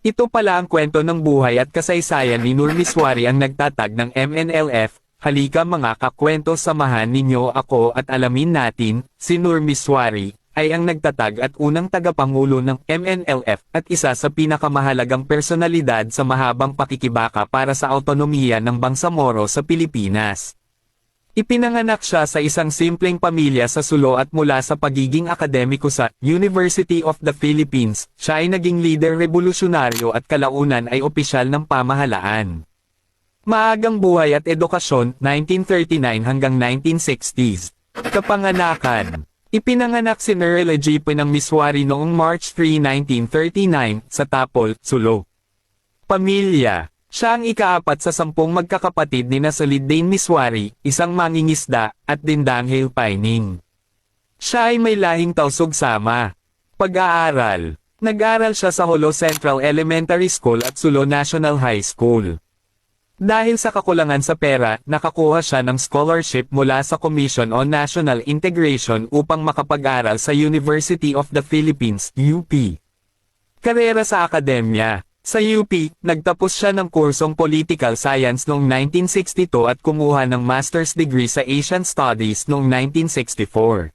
Ito pala ang kwento ng buhay at kasaysayan ni Nur Miswari ang nagtatag ng MNLF. Halika mga kakwento, samahan ninyo ako at alamin natin, si Nur Miswari ay ang nagtatag at unang tagapangulo ng MNLF at isa sa pinakamahalagang personalidad sa mahabang pakikibaka para sa autonomiya ng Bangsamoro sa Pilipinas. Ipinanganak siya sa isang simpleng pamilya sa Sulo at mula sa pagiging akademiko sa University of the Philippines, siya ay naging leader revolusyonaryo at kalaunan ay opisyal ng pamahalaan. Maagang buhay at edukasyon, 1939 hanggang 1960s. Kapanganakan. Ipinanganak si Nur Legipe ng Miswari noong March 3, 1939, sa Tapol, Sulo. Pamilya. Siya ang ikaapat sa 10 magkakapatid ni Salid Dane Miswari, isang mangingisda, at Dindanghel Pining. Siya ay may lahing Tausug-Sama. Pag-aaral. Nag-aral siya sa Jolo Central Elementary School at Sulo National High School. Dahil sa kakulangan sa pera, nakakuha siya ng scholarship mula sa Commission on National Integration upang makapag-aral sa University of the Philippines, UP. Karera sa akademya. Sa UP, nagtapos siya ng kursong Political Science noong 1962 at kumuha ng master's degree sa Asian Studies noong 1964.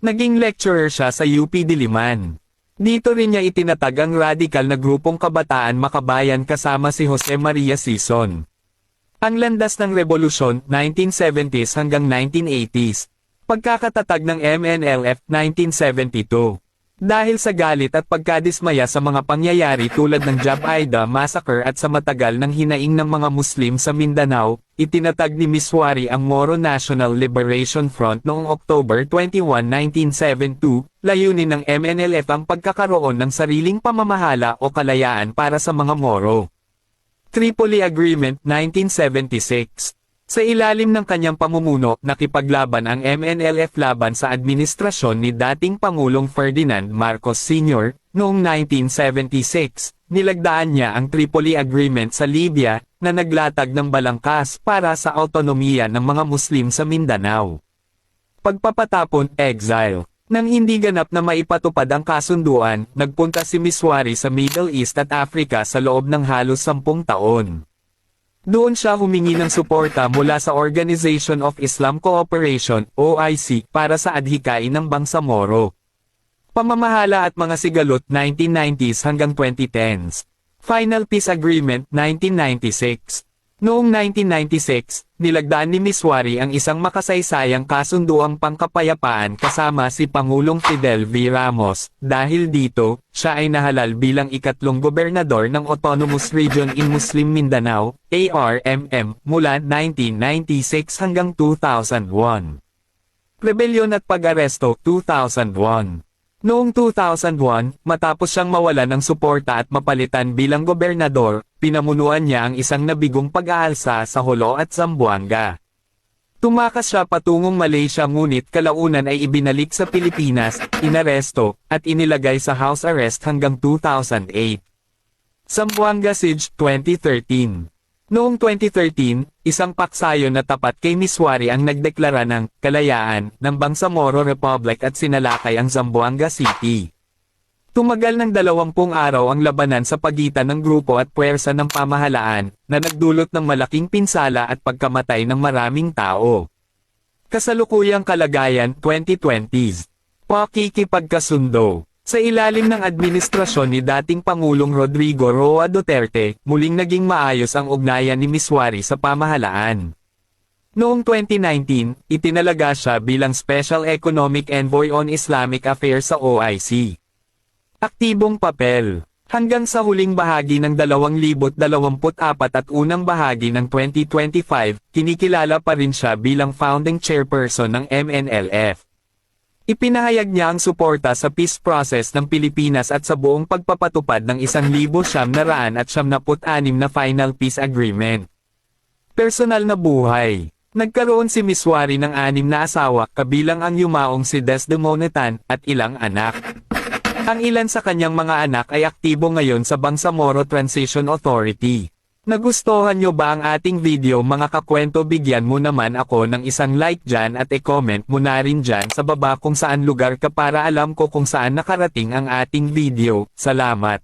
Naging lecturer siya sa UP Diliman. Dito rin niya itinatag ang radikal na grupong Kabataan Makabayan kasama si Jose Maria Sison. Ang landas ng revolusyon, 1970s hanggang 1980s. Pagkakatatag ng MNLF, 1972. Dahil sa galit at pagkadismaya sa mga pangyayari tulad ng Jab Aida Massacre at sa matagal ng hinaing ng mga Muslim sa Mindanao, itinatag ni Miswari ang Moro National Liberation Front noong October 21, 1972, layunin ng MNLF ang pagkakaroon ng sariling pamamahala o kalayaan para sa mga Moro. Tripoli Agreement, 1976. Sa ilalim ng kanyang pamumuno, nakipaglaban ang MNLF laban sa administrasyon ni dating Pangulong Ferdinand Marcos Sr. Noong 1976, nilagdaan niya ang Tripoli Agreement sa Libya, na naglatag ng balangkas para sa autonomiya ng mga Muslim sa Mindanao. Pagpapatapon, exile. Nang hindi ganap na maipatupad ang kasunduan, nagpunta si Miswari sa Middle East at Africa sa loob ng halos 10 taon. Doon siya humingi ng suporta mula sa Organization of Islam Cooperation, OIC, para sa adhikain ng Bangsamoro. Pamamahala at mga sigalot, 1990s hanggang 2010s. Final Peace Agreement, 1996. Noong 1996, nilagdaan ni Miswari ang isang makasaysayang kasunduang pangkapayapaan kasama si Pangulong Fidel V. Ramos. Dahil dito, siya ay nahalal bilang ikatlong gobernador ng Autonomous Region in Muslim Mindanao, ARMM, mula 1996 hanggang 2001. Rebelyon at pag-aresto, 2001. Noong 2001, matapos siyang mawalan ng suporta at mapalitan bilang gobernador, pinamunuan niya ang isang nabigong pag-aalsa sa Jolo at Zamboanga. Tumakas siya patungong Malaysia ngunit kalaunan ay ibinalik sa Pilipinas, inaresto, at inilagay sa house arrest hanggang 2008. Zamboanga Siege, 2013. Noong 2013, isang paksayon na tapat kay Miswari ang nagdeklara ng kalayaan ng Bangsamoro Republic at sinalakay ang Zamboanga City. Tumagal ng 20 araw ang labanan sa pagitan ng grupo at puwersa ng pamahalaan, na nagdulot ng malaking pinsala at pagkamatay ng maraming tao. Kasalukuyang kalagayan, 2020s. Pakikipagkasundo. Sa ilalim ng administrasyon ni dating Pangulong Rodrigo Roa Duterte, muling naging maayos ang ugnayan ni Miswari sa pamahalaan. Noong 2019, itinalaga siya bilang Special Economic Envoy on Islamic Affairs sa OIC. Aktibong papel. Hanggang sa huling bahagi ng 2024 at unang bahagi ng 2025, kinikilala pa rin siya bilang founding chairperson ng MNLF. Ipinahayag niya ang suporta sa peace process ng Pilipinas at sa buong pagpapatupad ng 1,976 na Final Peace Agreement. Personal na buhay. Nagkaroon si Miswari ng 6 na asawa, kabilang ang yumaong si Desdemona Tan, at ilang anak. Ang ilan sa kanyang mga anak ay aktibo ngayon sa Bangsamoro Transition Authority. Nagustuhan nyo ba ang ating video mga kakwento? Bigyan mo naman ako ng isang like dyan at e-comment mo na rin dyan sa baba kung saan lugar ka para alam ko kung saan nakarating ang ating video. Salamat!